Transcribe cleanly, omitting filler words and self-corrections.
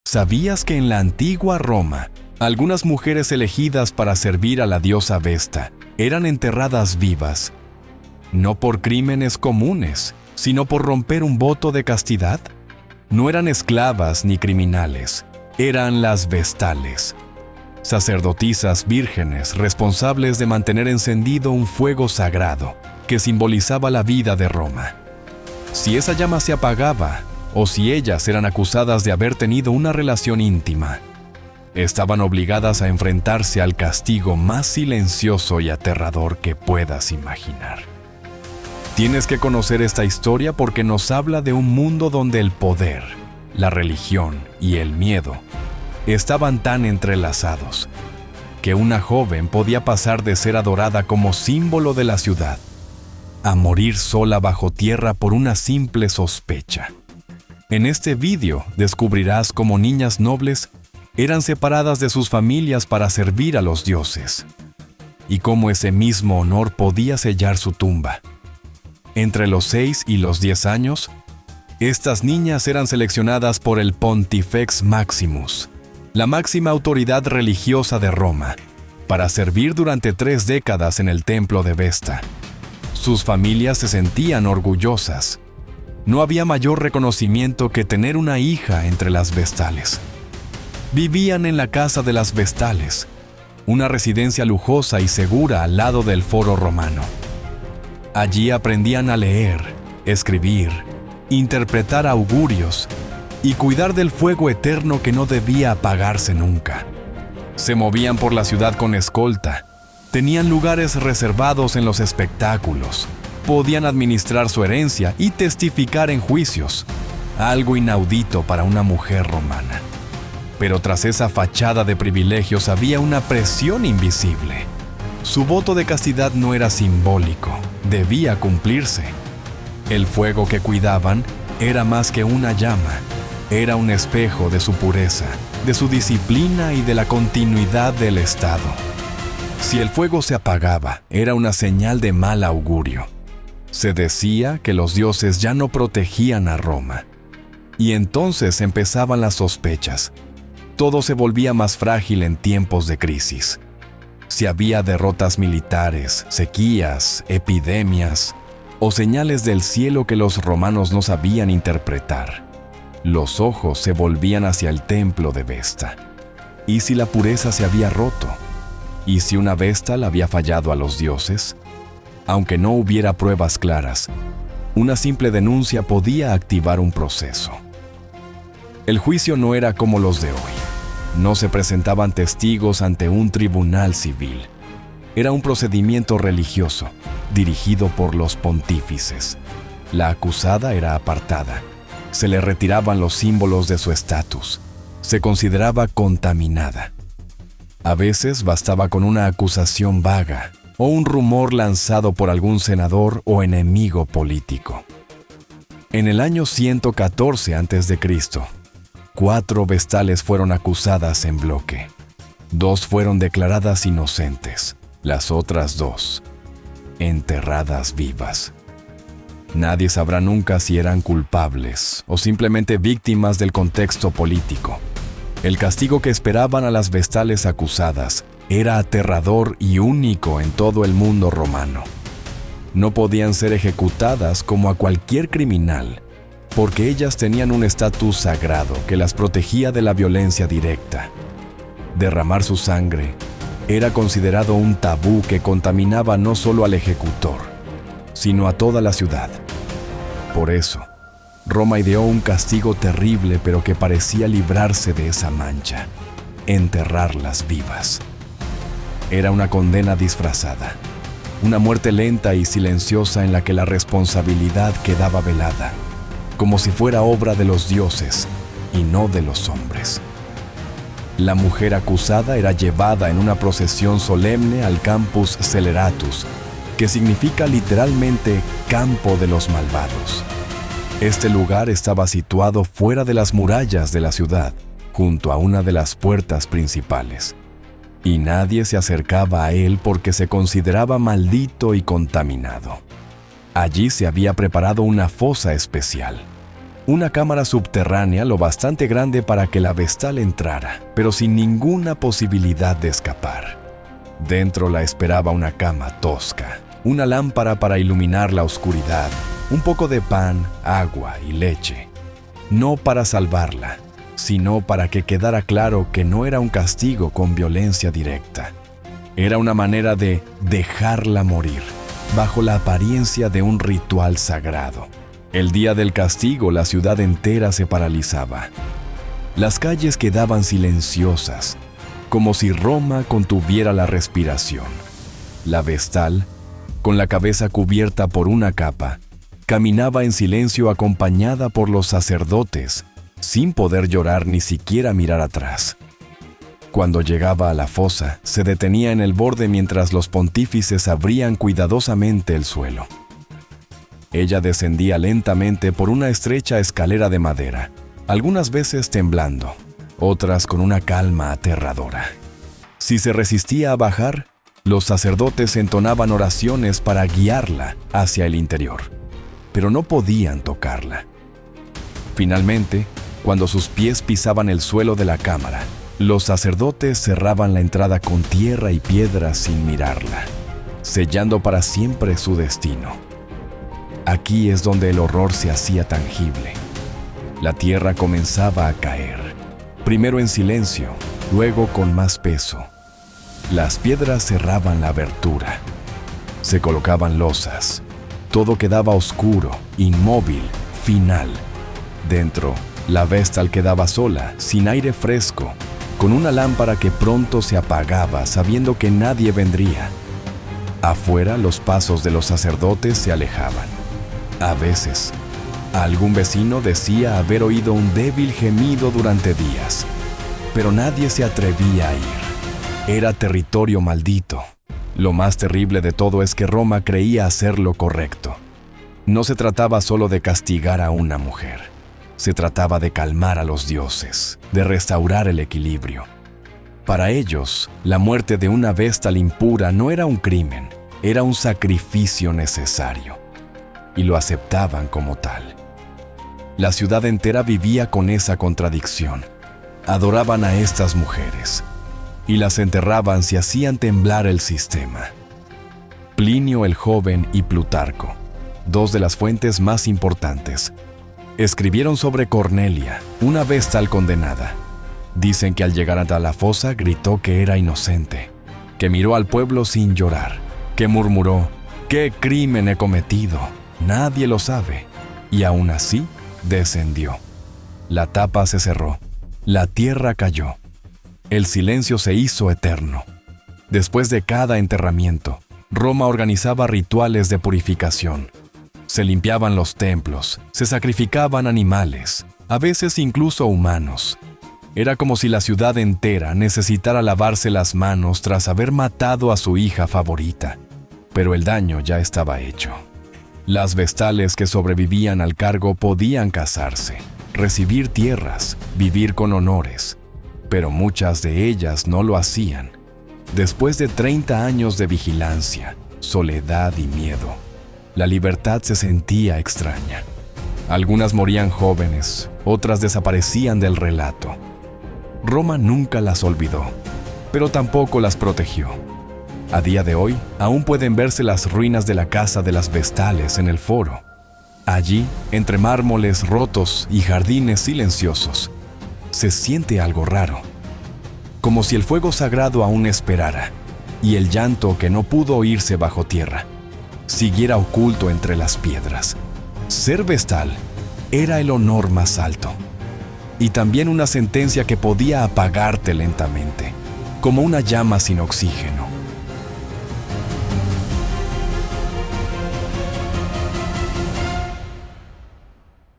¿Sabías que en la antigua Roma, algunas mujeres elegidas para servir a la diosa Vesta eran enterradas vivas, no por crímenes comunes, sino por romper un voto de castidad? No eran esclavas ni criminales, eran las vestales, sacerdotisas vírgenes responsables de mantener encendido un fuego sagrado que simbolizaba la vida de Roma. Si esa llama se apagaba, o si ellas eran acusadas de haber tenido una relación íntima, estaban obligadas a enfrentarse al castigo más silencioso y aterrador que puedas imaginar. Tienes que conocer esta historia porque nos habla de un mundo donde el poder, la religión y el miedo estaban tan entrelazados que una joven podía pasar de ser adorada como símbolo de la ciudad a morir sola bajo tierra por una simple sospecha. En este vídeo descubrirás cómo niñas nobles eran separadas de sus familias para servir a los dioses y cómo ese mismo honor podía sellar su tumba. Entre los 6 y los 10 años, estas niñas eran seleccionadas por el Pontifex Maximus, la máxima autoridad religiosa de Roma, para servir durante 3 décadas en el templo de Vesta. Sus familias se sentían orgullosas. No había mayor reconocimiento que tener una hija entre las vestales. Vivían en la casa de las vestales, una residencia lujosa y segura al lado del Foro Romano. Allí aprendían a leer, escribir, interpretar augurios y cuidar del fuego eterno que no debía apagarse nunca. Se movían por la ciudad con escolta, tenían lugares reservados en los espectáculos, podían administrar su herencia y testificar en juicios, algo inaudito para una mujer romana. Pero tras esa fachada de privilegios había una presión invisible. Su voto de castidad no era simbólico, debía cumplirse. El fuego que cuidaban era más que una llama, era un espejo de su pureza, de su disciplina y de la continuidad del Estado. Si el fuego se apagaba, era una señal de mal augurio. Se decía que los dioses ya no protegían a Roma. Y entonces empezaban las sospechas. Todo se volvía más frágil en tiempos de crisis. Si había derrotas militares, sequías, epidemias o señales del cielo que los romanos no sabían interpretar, los ojos se volvían hacia el templo de Vesta. ¿Y si la pureza se había roto? ¿Y si una Vesta le había fallado a los dioses? Aunque no hubiera pruebas claras, una simple denuncia podía activar un proceso. El juicio no era como los de hoy. No se presentaban testigos ante un tribunal civil. Era un procedimiento religioso, dirigido por los pontífices. La acusada era apartada. Se le retiraban los símbolos de su estatus. Se consideraba contaminada. A veces bastaba con una acusación vaga o un rumor lanzado por algún senador o enemigo político. En el año 114 a.C., 4 vestales fueron acusadas en bloque. 2 fueron declaradas inocentes, las otras 2, enterradas vivas. Nadie sabrá nunca si eran culpables o simplemente víctimas del contexto político. El castigo que esperaban a las vestales acusadas era aterrador y único en todo el mundo romano. No podían ser ejecutadas como a cualquier criminal, porque ellas tenían un estatus sagrado que las protegía de la violencia directa. Derramar su sangre era considerado un tabú que contaminaba no solo al ejecutor, sino a toda la ciudad. Por eso, Roma ideó un castigo terrible pero que parecía librarse de esa mancha: enterrarlas vivas. Era una condena disfrazada, una muerte lenta y silenciosa en la que la responsabilidad quedaba velada, como si fuera obra de los dioses y no de los hombres. La mujer acusada era llevada en una procesión solemne al Campus Sceleratus, que significa literalmente campo de los malvados. Este lugar estaba situado fuera de las murallas de la ciudad, junto a una de las puertas principales, y nadie se acercaba a él porque se consideraba maldito y contaminado. Allí se había preparado una fosa especial, Una cámara subterránea lo bastante grande para que la Vestal entrara, pero sin ninguna posibilidad de escapar. Dentro la esperaba una cama tosca, una lámpara para iluminar la oscuridad, un poco de pan, agua y leche. No para salvarla, sino para que quedara claro que no era un castigo con violencia directa. Era una manera de dejarla morir, bajo la apariencia de un ritual sagrado. El día del castigo, la ciudad entera se paralizaba. Las calles quedaban silenciosas, como si Roma contuviera la respiración. La Vestal, con la cabeza cubierta por una capa, caminaba en silencio acompañada por los sacerdotes, sin poder llorar ni siquiera mirar atrás. Cuando llegaba a la fosa, se detenía en el borde mientras los pontífices abrían cuidadosamente el suelo. Ella descendía lentamente por una estrecha escalera de madera, algunas veces temblando, otras con una calma aterradora. Si se resistía a bajar, los sacerdotes entonaban oraciones para guiarla hacia el interior, pero no podían tocarla. Finalmente, cuando sus pies pisaban el suelo de la cámara, los sacerdotes cerraban la entrada con tierra y piedras sin mirarla, sellando para siempre su destino. Aquí es donde el horror se hacía tangible. La tierra comenzaba a caer, primero en silencio, luego con más peso. Las piedras cerraban la abertura. Se colocaban losas. Todo quedaba oscuro, inmóvil, final. Dentro, la Vestal quedaba sola, sin aire fresco, con una lámpara que pronto se apagaba, sabiendo que nadie vendría. Afuera, los pasos de los sacerdotes se alejaban. A veces, algún vecino decía haber oído un débil gemido durante días, pero nadie se atrevía a ir. Era territorio maldito. Lo más terrible de todo es que Roma creía hacer lo correcto. No se trataba solo de castigar a una mujer. Se trataba de calmar a los dioses, de restaurar el equilibrio. Para ellos, la muerte de una Vestal impura no era un crimen, era un sacrificio necesario. Y lo aceptaban como tal. La ciudad entera vivía con esa contradicción. Adoraban a estas mujeres y las enterraban si hacían temblar el sistema. Plinio el Joven y Plutarco, dos de las fuentes más importantes, escribieron sobre Cornelia, una Vestal condenada. Dicen que al llegar a la fosa gritó que era inocente, que miró al pueblo sin llorar, que murmuró: «¿Qué crimen he cometido? Nadie lo sabe». Y aún así, descendió. La tapa se cerró. La tierra cayó. El silencio se hizo eterno. Después de cada enterramiento, Roma organizaba rituales de purificación. Se limpiaban los templos, se sacrificaban animales, a veces incluso humanos. Era como si la ciudad entera necesitara lavarse las manos tras haber matado a su hija favorita. Pero el daño ya estaba hecho. Las Vestales que sobrevivían al cargo podían casarse, recibir tierras, vivir con honores, pero muchas de ellas no lo hacían. Después de 30 años de vigilancia, soledad y miedo, la libertad se sentía extraña. Algunas morían jóvenes, otras desaparecían del relato. Roma nunca las olvidó, pero tampoco las protegió. A día de hoy, aún pueden verse las ruinas de la casa de las Vestales en el foro. Allí, entre mármoles rotos y jardines silenciosos, se siente algo raro, como si el fuego sagrado aún esperara, y el llanto que no pudo oírse bajo tierra siguiera oculto entre las piedras. Ser Vestal era el honor más alto, y también una sentencia que podía apagarte lentamente, como una llama sin oxígeno.